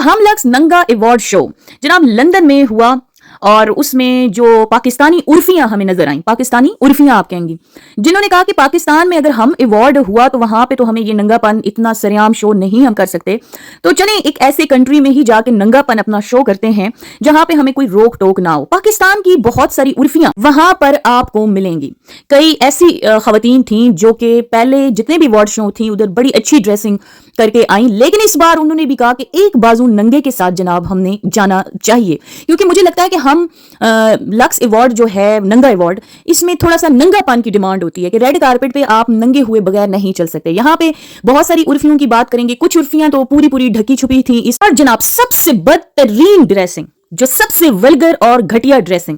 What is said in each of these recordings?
हम लक्स नंगा award show जनाब लंदन में हुआ और उसमें जो पाकिस्तानी उर्फियां हमें नजर आई, पाकिस्तानी उर्फियां आप कहेंगी, जिन्होंने कहा कि पाकिस्तान में अगर हम अवार्ड हुआ तो वहां पे तो हमें ये नंगापन इतना सरेआम शो नहीं हम कर सकते, तो चलें एक ऐसे कंट्री में ही जाके नंगापन अपना शो करते हैं जहां पे हमें कोई रोक टोक ना हो। पाकिस्तान की बहुत सारी उर्फियां वहां पर आपको मिलेंगी। कई ऐसी खवातीन थी जो कि पहले जितने भी अवार्ड शो थी उधर बड़ी अच्छी ड्रेसिंग करके आई, लेकिन इस बार उन्होंने भी कहा कि एक बाजू नंगे के साथ जनाब हमने जाना चाहिए, क्योंकि मुझे लगता है कि हम लक्स अवार्ड जो है नंगा अवार्ड, इसमें थोड़ा सा नंगापन की डिमांड होती है कि रेड कारपेट पे आप नंगे हुए बगैर नहीं चल सकते। यहाँ पे बहुत सारी उर्फियों की बात करेंगे, कुछ उर्फियां तो पूरी पूरी ढकी छुपी थी इस पर जनाब सबसे बदतरीन ड्रेसिंग, जो सबसे वल्गर और घटिया ड्रेसिंग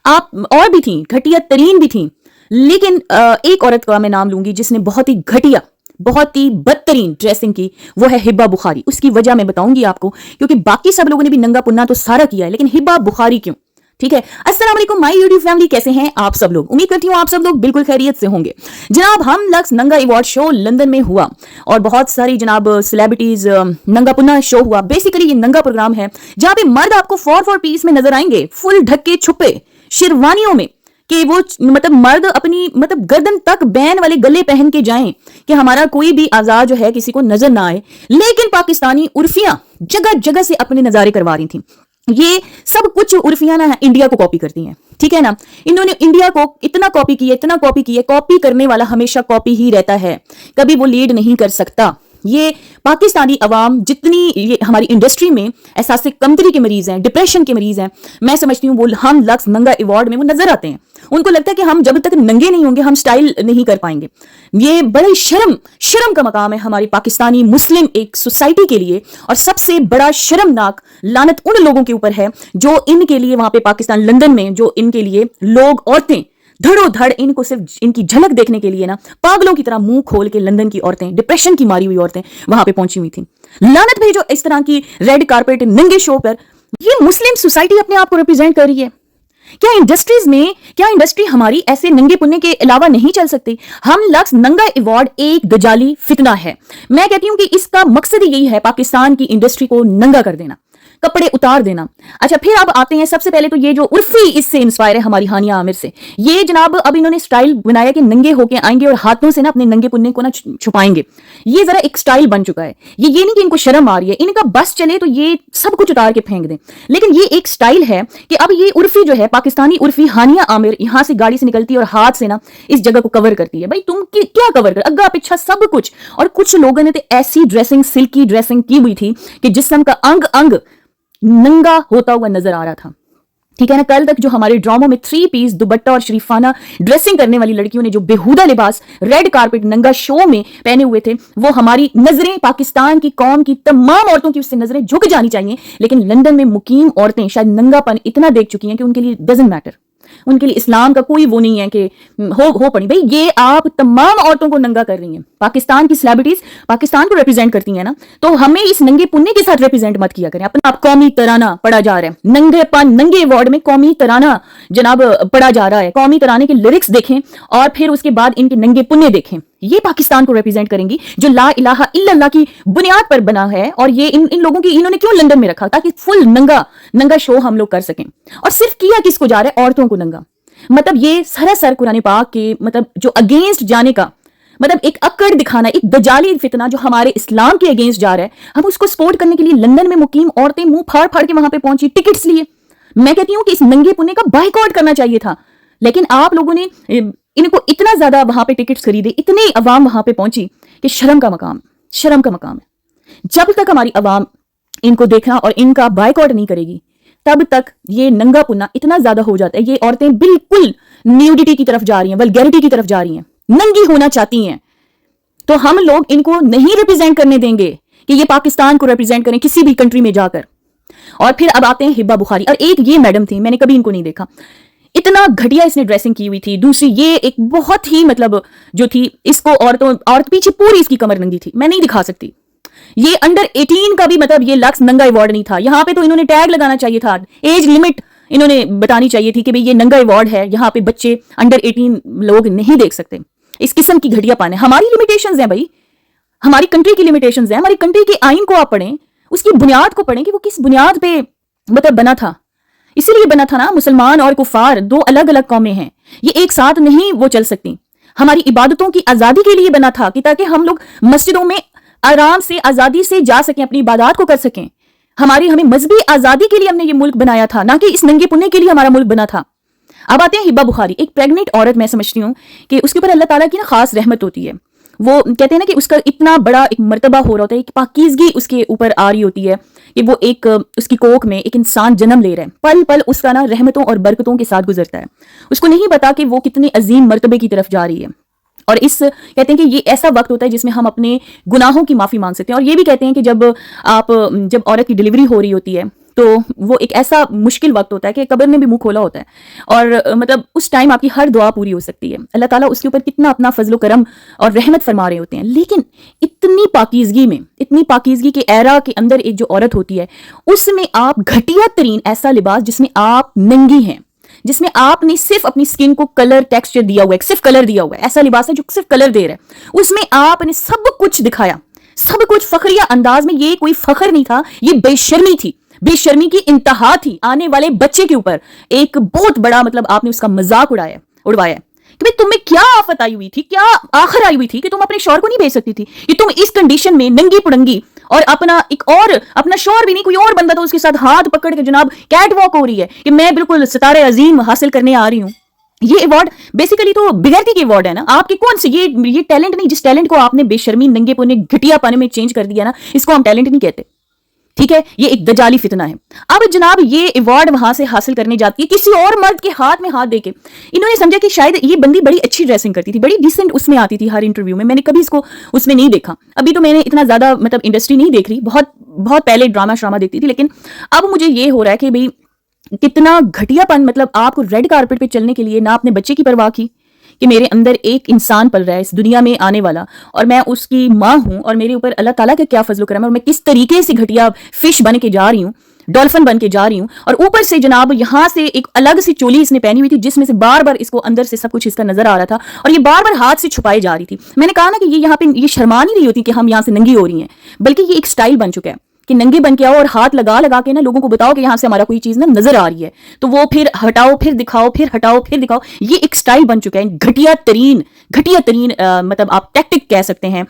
आप और भी थी, घटिया तरीन भी थी, लेकिन एक औरत का मैं नाम लूंगी जिसने बहुत ही घटिया बहुत ही बदतरीन ड्रेसिंग की, वो है हिब्बा बुखारी। उसकी वजह मैं बताऊंगी आपको, क्योंकि बाकी सब लोगों ने भी नंगा पुन्ना तो सारा किया है, लेकिन हिब्बा बुखारी क्यों? ठीक है। अस्सलाम वालेकुम माय यूट्यूब फैमिली, कैसे हैं आप सब लोग? उम्मीद करती हूँ आप सब लोग बिल्कुल खैरियत से होंगे। जनाब हम लक्स नंगा अवार्ड शो लंदन में हुआ और बहुत सारी जनाब सेलिब्रिटीज नंगा पुन्ना शो हुआ। बेसिकली ये नंगा प्रोग्राम है जहां पे मर्द आपको 4 पीस में नजर आएंगे, फुल ढके छुपे शेरवानियों में, कि वो मतलब मर्द अपनी मतलब गर्दन तक बैन वाले गले पहन के जाएं कि हमारा कोई भी आजाद जो है किसी को नजर ना आए। लेकिन पाकिस्तानी उर्फियां जगह जगह से अपने नजारे करवा रही थी। ये सब कुछ उर्फियां ना इंडिया को कॉपी करती हैं, ठीक है ना। इन्होंने इंडिया को इतना कॉपी किया, कॉपी करने वाला हमेशा कॉपी ही रहता है, कभी वो लीड नहीं कर सकता। ये पाकिस्तानी अवाम जितनी ये हमारी इंडस्ट्री में एहसास कमतरी के मरीज हैं, डिप्रेशन के मरीज हैं, मैं समझती हूँ वो हम लक्स नंगा अवार्ड में वो नजर आते हैं। उनको लगता है कि हम जब तक नंगे नहीं होंगे हम स्टाइल नहीं कर पाएंगे। ये बड़ी शर्म का मकाम है हमारी पाकिस्तानी मुस्लिम एक सोसाइटी के लिए, और सबसे बड़ा शर्मनाक लानत उन लोगों के ऊपर है जो इनके लिए वहां पे पाकिस्तान लंदन में जो इनके लिए लोग औरतें धड़ो धड़ इनको सिर्फ इनकी झलक देखने के लिए ना पागलों की तरह मुंह खोल के लंदन की औरतें, डिप्रेशन की मारी हुई औरतें वहां पे पहुंची हुई थी। लानत भेजो इस तरह की रेड कारपेट नंगे शो पर। ये मुस्लिम सोसाइटी अपने आप को रिप्रेजेंट कर रही है। क्या इंडस्ट्री हमारी ऐसे नंगे पुन्ने के अलावा नहीं चल सकती? हम लक्स नंगा अवार्ड एक दजाली फितना है। मैं कहती हूं कि इसका मकसद ही यही है पाकिस्तान की इंडस्ट्री को नंगा कर देना, कपड़े उतार देना। अच्छा, फिर अब आते हैं सबसे पहले तो ये जो उर्फी इससे इंस्पायर है हमारी हानिया आमिर से। ये जनाब अब इन्होंने स्टाइल बनाया कि नंगे होके आएंगे और हाथों से ना अपने नंगे पुन्ने को ना छुपाएंगे। ये जरा एक स्टाइल बन चुका है। ये नहीं कि इनको शर्म आ रही है, इनका बस चले तो ये सब कुछ उतार के फेंक दें, लेकिन ये एक स्टाइल है कि अब ये उर्फी जो है पाकिस्तानी उर्फी हानिया आमिर यहां से गाड़ी से निकलती है और हाथ से ना इस जगह को कवर करती है। भाई तुम क्या कवर कर, अग्गा पिछा सब कुछ। और कुछ लोगों ने तो ऐसी ड्रेसिंग, सिल्की ड्रेसिंग की हुई थी कि जिस्म का अंग अंग नंगा होता हुआ नजर आ रहा था, ठीक है ना। कल तक जो हमारे ड्रामों में 3 पीस दुपट्टा और शरीफाना ड्रेसिंग करने वाली लड़कियों ने जो बेहुदा लिबास रेड कारपेट नंगा शो में पहने हुए थे, वो हमारी नजरें पाकिस्तान की कौम की तमाम औरतों की उससे नजरें झुक जानी चाहिए। लेकिन लंदन में मुकीम औरतें शायद नंगापन इतना देख चुकी हैं कि उनके लिए डजंट मैटर, उनके लिए इस्लाम का कोई वो नहीं है कि हो पड़ी। भाई ये आप तमाम औरतों को नंगा कर रही हैं। पाकिस्तान की सेलिब्रिटीज पाकिस्तान को रिप्रेजेंट करती हैं ना, तो हमें इस नंगे पुन्ने के साथ रिप्रेजेंट मत किया करें। अपना आप कौमी तराना पढ़ा जा रहा है नंगे अवार्ड में, कौमी तराना जनाब पढ़ा जा रहा है। कौमी तराने के लिरिक्स देखें और फिर उसके बाद इनके नंगे पुन्ने देखें। ये पाकिस्तान को रिप्रेजेंट करेंगी जो ला इलाहा इल्लल्लाह की बुनियाद पर बना है। और ये इन लोगों की इन्होंने क्यों लंदन में रखा? ताकि फुल नंगा शो हम लोग कर सकें। और सिर्फ किया किसको जा रहा है? औरतों को नंगा। मतलब ये सरासर कुरान पाक के मतलब जो अगेंस्ट जाने का मतलब एक अकड़ दिखाना, एक दजाली फितना जो हमारे इस्लाम के अगेंस्ट जा रहा है, हम उसको सपोर्ट करने के लिए लंदन में मुकीम औरतें मुंह फाड़ फाड़ के वहां पे पहुंची, टिकट्स लिए। मैं कहती हूं कि इस नंगे पुन्ने का बाइकआउट करना चाहिए था, लेकिन आप लोगों ने इनको इतना ज्यादा वहां पे टिकट्स खरीदे, इतनी अवाम वहां पे पहुंची कि शर्म का मकाम है। जब तक हमारी अवाम इनको देखना और इनका बाइकआउट नहीं करेगी तब तक ये नंगा पुन्ना इतना ज्यादा हो जाता है। ये औरतें बिल्कुल न्यूडिटी की तरफ जा रही हैं, वल्गैरिटी की तरफ जा रही हैं, नंगी होना चाहती हैं। तो हम लोग इनको नहीं रिप्रेजेंट करने देंगे कि ये पाकिस्तान को रिप्रेजेंट करें किसी भी कंट्री में जाकर। और फिर अब आते हैं हिब्बा बुखारी। और एक ये मैडम थी, मैंने कभी इनको नहीं देखा, इतना घटिया इसने ड्रेसिंग की हुई थी। दूसरी ये एक बहुत ही मतलब जो थी, इसको औरत पीछे पूरी इसकी कमर नंगी थी, मैं नहीं दिखा सकती। ये अंडर 18 का भी मतलब ये लक्स नंगा अवार्ड नहीं था। यहाँ पे तो इन्होंने टैग लगाना चाहिए था, एज लिमिट इन्होंने बतानी चाहिए थी कि भाई ये नंगा अवार्ड है, यहाँ पे बच्चे अंडर 18 लोग नहीं देख सकते। इस किस्म की घटियापन है। हमारी लिमिटेशंस हैं भाई, हमारी कंट्री की लिमिटेशंस हैं। हमारी कंट्री के आइन को आप पढ़ें, اس کی بنیاد کو پڑھیں کہ وہ کس بنیاد پہ مطلب بنا تھا. اسی لیے بنا تھا نا, مسلمان اور کفار دو الگ الگ قومیں ہیں, یہ ایک ساتھ نہیں وہ چل سکتی. ہماری عبادتوں کی آزادی کے لیے بنا تھا کہ تاکہ ہم لوگ مسجدوں میں آرام سے آزادی سے جا سکیں, اپنی عبادات کو کر سکیں. ہمیں مذہبی آزادی کے لیے ہم نے یہ ملک بنایا تھا, نہ کہ اس ننگے پنے کے لیے ہمارا ملک بنا تھا. اب آتے ہیں ہبہ بخاری, ایک پریگننٹ عورت. میں سمجھتی ہوں کہ اس کے اوپر اللہ تعالیٰ کی نا خاص رحمت ہوتی ہے. وہ کہتے ہیں نا کہ اس کا اتنا بڑا ایک مرتبہ ہو رہا ہوتا ہے, ایک پاکیزگی اس کے اوپر آ رہی ہوتی ہے کہ وہ ایک اس کی کوکھ میں ایک انسان جنم لے رہا ہے. پل پل اس کا نا رحمتوں اور برکتوں کے ساتھ گزرتا ہے. اس کو نہیں پتا کہ وہ کتنے عظیم مرتبے کی طرف جا رہی ہے. اور کہتے ہیں کہ یہ ایسا وقت ہوتا ہے جس میں ہم اپنے گناہوں کی معافی مانگ سکتے ہیں. اور یہ بھی کہتے ہیں کہ جب عورت کی ڈیلیوری ہو رہی ہوتی ہے تو وہ ایک ایسا مشکل وقت ہوتا ہے کہ قبر نے بھی منہ کھولا ہوتا ہے, اور مطلب اس ٹائم آپ کی ہر دعا پوری ہو سکتی ہے. اللہ تعالیٰ اس کے اوپر کتنا اپنا فضل و کرم اور رحمت فرما رہے ہوتے ہیں. لیکن اتنی پاکیزگی کے ایرا کے اندر ایک جو عورت ہوتی ہے, اس میں آپ گھٹیا ترین ایسا لباس جس میں آپ ننگی ہیں, جس میں آپ نے صرف اپنی سکن کو کلر ٹیکسچر دیا ہوا ہے, صرف کلر دیا ہوا ہے, ایسا لباس ہے جو صرف کلر دے رہا ہے, اس میں آپ نے سب کچھ دکھایا, سب کچھ فخریہ انداز میں. یہ کوئی فخر نہیں تھا, یہ بے شرمی تھی, بے شرمی کی انتہا تھی. آنے والے بچے کے اوپر ایک بہت بڑا مطلب آپ نے اس کا مذاق اڑوایا کہ بھئی تم میں کیا آفت آئی ہوئی تھی, کیا آخر آئی ہوئی تھی کہ تم اپنے شوہر کو نہیں بھیج سکتی تھی, کہ تم اس کنڈیشن میں ننگی پڑنگی اور اپنا شوہر بھی نہیں, کوئی اور بندہ تو اس کے ساتھ ہاتھ پکڑ کے جناب کیٹ واک ہو رہی ہے کہ میں بالکل ستارے عظیم حاصل کرنے آ رہی ہوں. یہ ایوارڈ بیسیکلی تو بغیرتی کے ایوارڈ ہے نا. آپ کے کون سے یہ ٹیلنٹ نہیں, جس ٹیلنٹ کو آپ نے بے شرمی ننگے پونے گھٹیا پانے میں چینج کر دیا نا, اس کو ہم ٹیلنٹ نہیں کہتے. ٹھیک ہے, یہ ایک دجالی فتنہ ہے. اب جناب یہ ایوارڈ وہاں سے حاصل کرنے جاتی ہے کسی اور مرد کے ہاتھ میں ہاتھ دے کے. انہوں نے سمجھا کہ شاید یہ بندی بڑی اچھی ڈریسنگ کرتی تھی, بڑی ڈیسنٹ اس میں آتی تھی ہر انٹرویو میں. میں نے کبھی اس کو اس میں نہیں دیکھا. ابھی تو میں نے اتنا زیادہ مطلب انڈسٹری نہیں دیکھ رہی, بہت پہلے ڈرامہ دیکھتی تھی. لیکن اب مجھے یہ ہو رہا ہے کہ بھئی کتنا گھٹیا پن, مطلب آپ کو ریڈ کارپٹ پہ چلنے کے لیے نہ اپنے بچے کی پرواہ کی کہ میرے اندر ایک انسان پل رہا ہے اس دنیا میں آنے والا, اور میں اس کی ماں ہوں, اور میرے اوپر اللہ تعالیٰ کا کیا فضل و کرم ہے, اور میں کس طریقے سے گھٹیا فش بن کے جا رہی ہوں, ڈولفن بن کے جا رہی ہوں. اور اوپر سے جناب یہاں سے ایک الگ سی چولی اس نے پہنی ہوئی تھی جس میں سے بار بار اس کو اندر سے سب کچھ اس کا نظر آ رہا تھا, اور یہ بار بار ہاتھ سے چھپائی جا رہی تھی. میں نے کہا نا کہ یہ یہاں پہ یہ شرما نہیں رہی ہوتی کہ ہم یہاں سے ننگی ہو رہی ہیں, بلکہ یہ ایک سٹائل بن چکا ہے کہ ننگے بن کے آؤ اور ہاتھ لگا کے نا لوگوں کو بتاؤ کہ یہاں سے ہمارا کوئی چیز نا نظر آ رہی ہے, تو وہ پھر ہٹاؤ پھر دکھاؤ, پھر ہٹاؤ پھر دکھاؤ. یہ ایک سٹائل بن چکا ہے, گھٹیا ترین مطلب آپ ٹیکٹک کہہ سکتے ہیں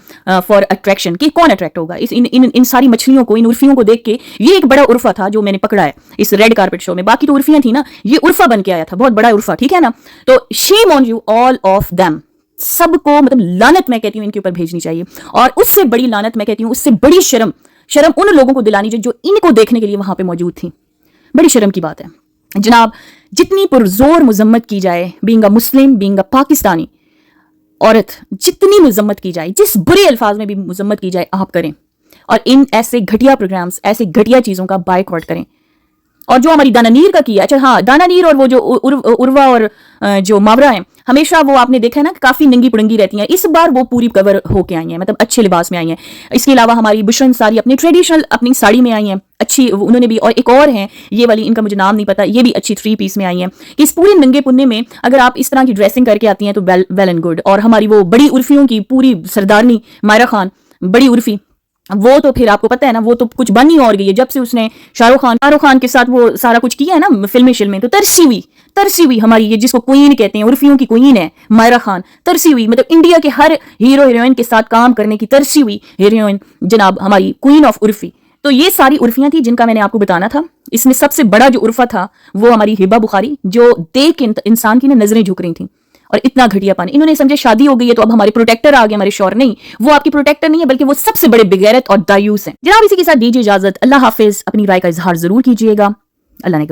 فار اٹریکشن, کہ کون اٹریکٹ ہوگا ان ساری مچھلیوں کو, ان عرفیوں کو دیکھ کے. یہ ایک بڑا عرفہ تھا جو میں نے پکڑا ہے اس ریڈ کارپٹ شو میں. باقی تو عرفیاں تھیں نا, یہ عرفہ بن کے آیا تھا, بہت بڑا عرفہ, ٹھیک ہے نا. تو shame on you all of them, سب کو مطلب لعنت میں کہتی ہوں ان کے اوپر بھیجنی چاہیے. اور اس سے بڑی لعنت میں کہتی ہوں, اس سے بڑی شرم ان لوگوں کو دلانی چاہیے جو ان کو دیکھنے کے لیے وہاں پہ موجود تھیں. بڑی شرم کی بات ہے جناب. جتنی پرزور مذمت کی جائے, being a Muslim, being a Pakistani عورت, جتنی مذمت کی جائے, جس برے الفاظ میں بھی مذمت کی جائے, آپ کریں. اور ان ایسے گھٹیا پروگرامز, ایسے گھٹیا چیزوں کا بائیکاٹ کریں. اور جو ہماری دانا نیر کا کیا, اچھا ہاں, دانا نیر اور وہ جو عروا اور جو ماورا ہیں, ہمیشہ وہ آپ نے دیکھا ہے نا کافی ننگی پڑنگی رہتی ہیں. اس بار وہ پوری کور ہو کے آئی ہیں, مطلب اچھے لباس میں آئی ہیں. اس کے علاوہ ہماری بشرن ساری اپنی ٹریڈیشنل اپنی ساڑی میں آئی ہیں, اچھی انہوں نے بھی. اور ایک اور ہیں یہ والی, ان کا مجھے نام نہیں پتا, یہ بھی اچھی 3 پیس میں آئی ہیں. کہ اس پورے ننگے پننے میں اگر آپ اس طرح کی ڈریسنگ کر کے آتی ہیں تو ویل اینڈ گڈ. اور ہماری وہ بڑی عرفیوں کی پوری سردارنی مائرہ خان, بڑی عرفی, وہ تو پھر آپ کو پتہ ہے نا, وہ تو کچھ بن ہی اور گئی ہے جب سے اس نے شاہ رخ خان کے ساتھ وہ سارا کچھ کیا ہے نا فلمیں. تو ترسی ہوئی ہماری یہ جس کو کوئین کہتے ہیں, عرفیوں کی کوئین ہے مائرہ خان, ترسی ہوئی, مطلب انڈیا کے ہر ہیرو ہیروئن کے ساتھ کام کرنے کی ترسی ہوئی ہیروئن جناب ہماری کوئین آف عرفی. تو یہ ساری عرفیاں تھیں جن کا میں نے آپ کو بتانا تھا. اس میں سب سے بڑا جو عرفہ تھا وہ ہماری ہبہ بخاری, جو دیکھ انسان کی نا نظریں جھک رہی تھیں. اور اتنا گھٹیا پانی, انہوں نے سمجھے شادی ہو گئی ہے تو اب ہمارے پروٹیکٹر آ گئے, ہمارے شوہر. نہیں, وہ آپ کی پروٹیکٹر نہیں ہے بلکہ وہ سب سے بڑے بغیرت اور دایوس ہیں. جناب اسی کے ساتھ دیجیے اجازت, اللہ حافظ. اپنی رائے کا اظہار ضرور کیجیے گا. اللہ نے